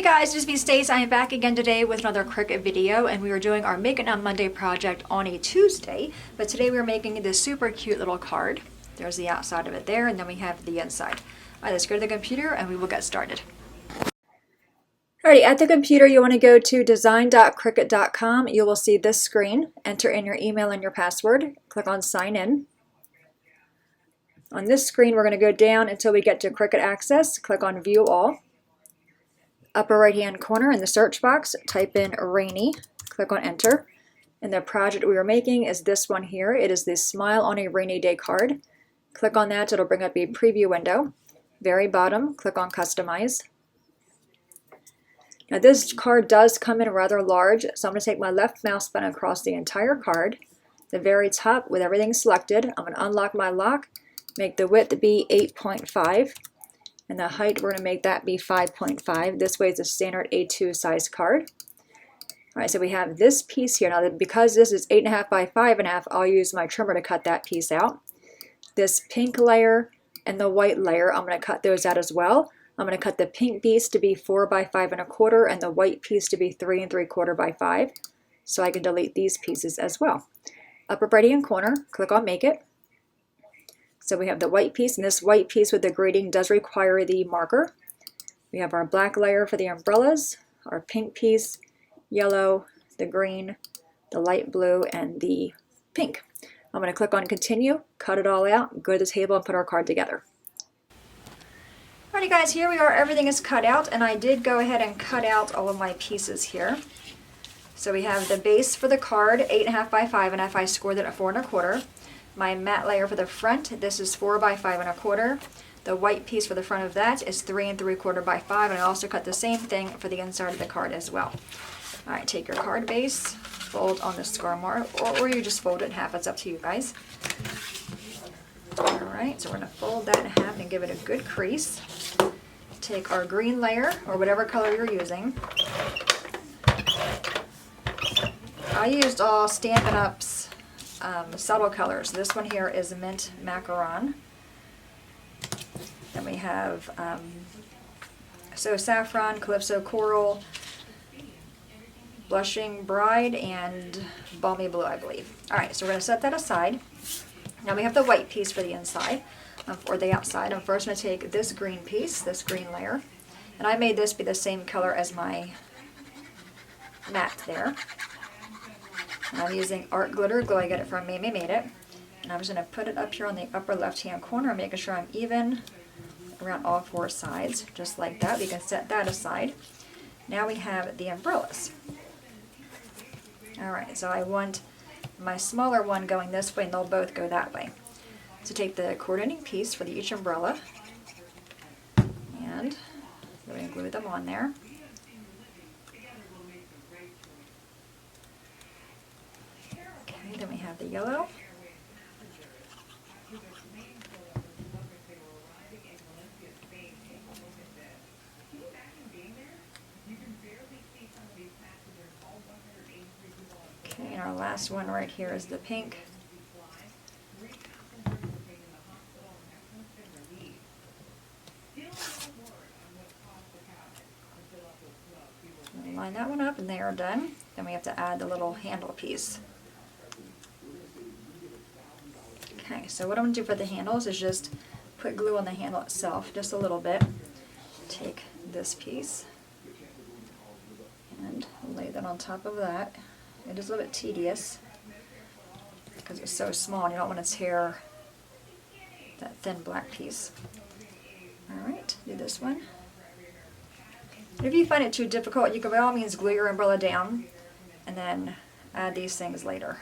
Hey guys, it's me Stace. I am back again today with another Cricut video, and we are doing our Make It on Monday project on a Tuesday. But today we're making this super cute little card. There's the outside of it there, and then we have the inside. Alright, let's go to the computer and we will get started. Alrighty, at the computer you want to go to design.cricut.com. You will see this screen. Enter in your email and your password. Click on Sign In. On this screen we're going to go down until we get to Cricut Access. Click on View All. Upper right hand corner in the search box, type in Rainy, click on Enter. And the project we are making is this one here. It is the Smile on a Rainy Day card. Click on that, it'll bring up a preview window. Very bottom, click on Customize. Now this card does come in rather large, so I'm going to take my left mouse button across the entire card. The very top with everything selected, I'm going to unlock my lock, make the width be 8.5. And the height, we're going to make that be 5.5. This way it's a standard A2 size card. Alright, so we have this piece here. Now, because this is 8.5 by 5.5, I'll use my trimmer to cut that piece out. This pink layer and the white layer, I'm going to cut those out as well. I'm going to cut the pink piece to be 4 by 5.25 and the white piece to be 3 3/4 by 5. So I can delete these pieces as well. Upper right hand corner, click on Make It. So we have the white piece, and this white piece with the grading does require the marker. We have our black layer for the umbrellas, our pink piece, yellow, the green, the light blue, and the pink. I'm going to click on Continue, cut it all out, go to the table and put our card together. Alrighty guys, here we are, everything is cut out, and I did go ahead and cut out all of my pieces here. So we have the base for the card, 8.5 by 5.5, I scored it at 4 1/4. My matte layer for the front, this is 4 by 5 1/4. The white piece for the front of that is 3 3/4 by 5, and I also cut the same thing for the inside of the card as well. Alright, take your card base, fold on the score mark, or you just fold it in half, it's up to you guys. Alright, so we're going to fold that in half and give it a good crease. Take our green layer, or whatever color you're using. I used all Stampin' Up's subtle colors. This one here is Mint Macaron. Then we have So Saffron, Calypso Coral, Blushing Bride, and Balmy Blue, I believe. Alright, so we're going to set that aside. Now we have the white piece for the inside, or the outside. I'm first going to take this green piece, this green layer, and I made this be the same color as my matte there. And I'm using Art Glitter Glue. I get it from Mamie Made It. And I'm just going to put it up here on the upper left-hand corner, making sure I'm even around all 4 sides, just like that. We can set that aside. Now we have the umbrellas. Alright, so I want my smaller one going this way, and they'll both go that way. So take the coordinating piece for each umbrella, and go ahead and glue them on there. Then we have the yellow. Okay, and our last one right here is the pink. Line that one up and they are done. Then we have to add the little handle piece. Okay, so what I'm going to do for the handles is just put glue on the handle itself, just a little bit. Take this piece and lay that on top of that. It is a little bit tedious because it's so small and you don't want to tear that thin black piece. Alright, do this one. And if you find it too difficult, you can by all means glue your umbrella down and then add these things later.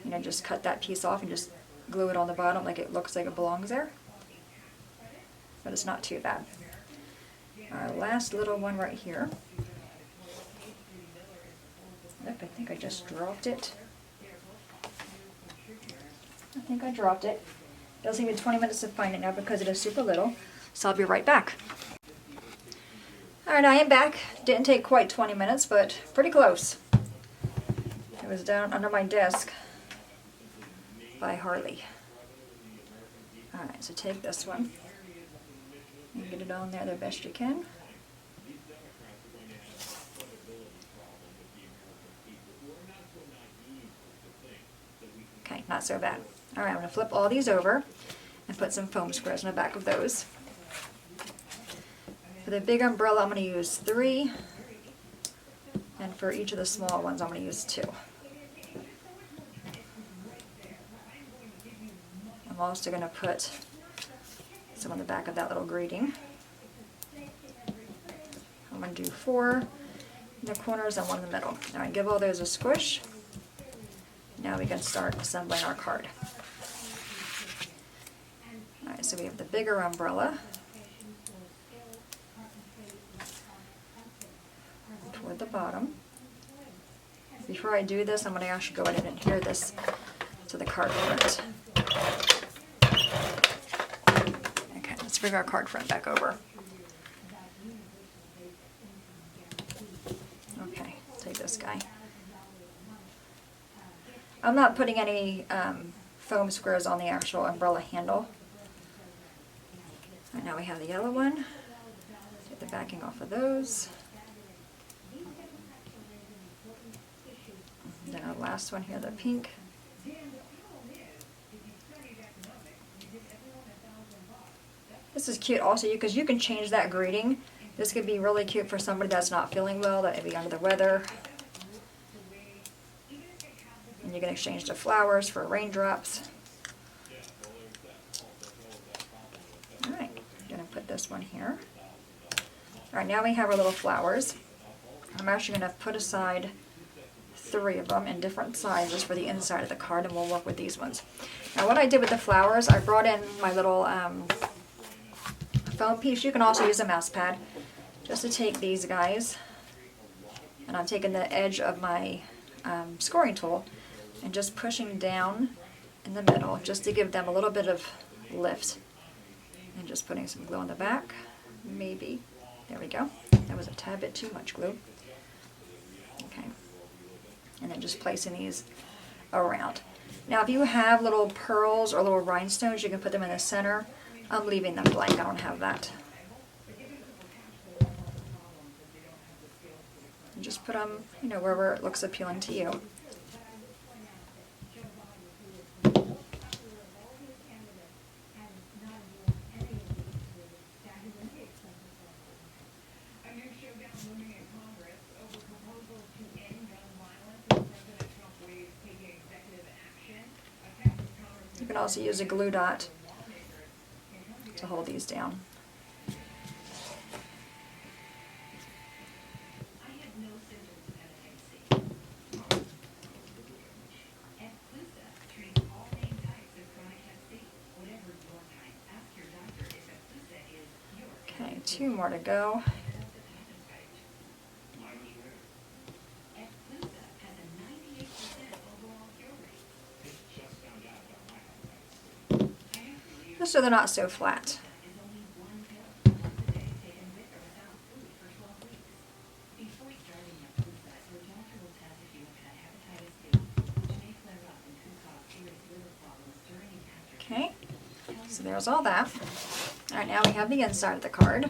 You know, just cut that piece off and just glue it on the bottom like it looks like it belongs there. But it's not too bad. Our last little one right here. Yep, I think I just dropped it. I think I dropped it. It'll take me 20 minutes to find it now because it is super little. So I'll be right back. Alright, I am back. Didn't take quite 20 minutes, but pretty close. It was down under my desk by Harley. Alright, so take this one and get it on there the best you can. not so bad. All right, I'm going to flip all these over and put some foam squares in the back of those. For the big umbrella, I'm going to use 3, and for each of the small ones, I'm going to use 2. I'm also going to put some on the back of that little grating. I'm going to do 4 in the corners and 1 in the middle. All right, give all those a squish. Now we can start assembling our card. All right, so we have the bigger umbrella toward the bottom. Before I do this, I'm going to actually go ahead and adhere this to the card front. Okay, let's bring our card front back over. Okay, take this guy. I'm not putting any foam squares on the actual umbrella handle. Right, now we have the yellow one. Get the backing off of those. Then our last one here, the pink. This is cute also because you can change that grading. This could be really cute for somebody that's not feeling well, that may be under the weather. And you can exchange the flowers for raindrops. Alright, I'm going to put this one here. Alright, now we have our little flowers. I'm actually going to put aside 3 of them in different sizes for the inside of the card, and we'll work with these ones. Now what I did with the flowers, I brought in my little foam piece. You can also use a mouse pad just to take these guys, and I'm taking the edge of my scoring tool and just pushing down in the middle just to give them a little bit of lift, and just putting some glue on the back. Maybe. There we go. That was a tad bit too much glue. Okay. And then just placing these around. Now if you have little pearls or little rhinestones, you can put them in the center. I'm leaving them blank, I don't have that. And just put them, wherever it looks appealing to you. You can also use a glue dot to hold these down. Okay, 2 more to go. Just so they're not so flat. Okay, so there's all that. All right, now we have the inside of the card.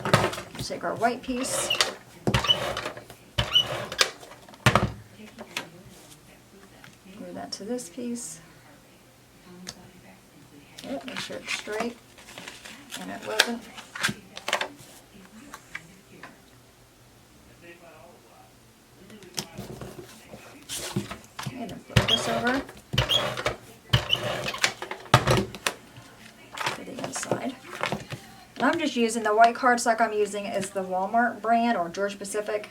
We'll take our white piece. Glue that to this piece. Okay, make sure it's straight, and it wasn't. Okay, then flip this over to the inside. And I'm just using the white cardstock I'm using is the Walmart brand or Georgia Pacific.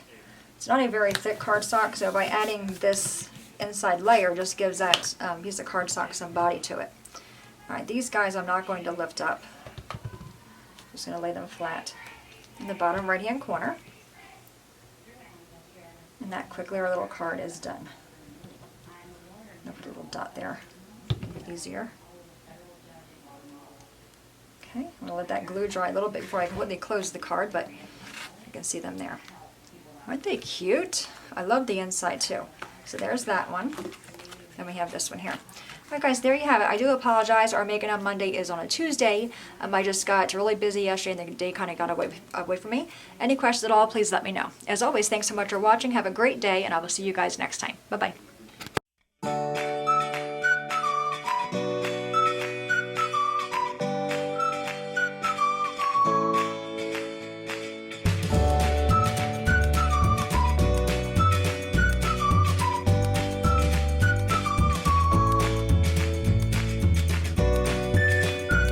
It's not a very thick cardstock, so by adding this inside layer, just gives that piece of cardstock some body to it. Alright, these guys I'm not going to lift up. I'm just going to lay them flat in the bottom right hand corner. And that quickly our little card is done. I'll put a little dot there, make it easier. Okay, I'm going to let that glue dry a little bit before I completely close the card, but you can see them there. Aren't they cute? I love the inside too. So there's that one. Then we have this one here. Alright guys, there you have it. I do apologize. Our Making on Monday is on a Tuesday. I just got really busy yesterday and the day kind of got away from me. Any questions at all, please let me know. As always, thanks so much for watching. Have a great day, and I will see you guys next time. Bye-bye.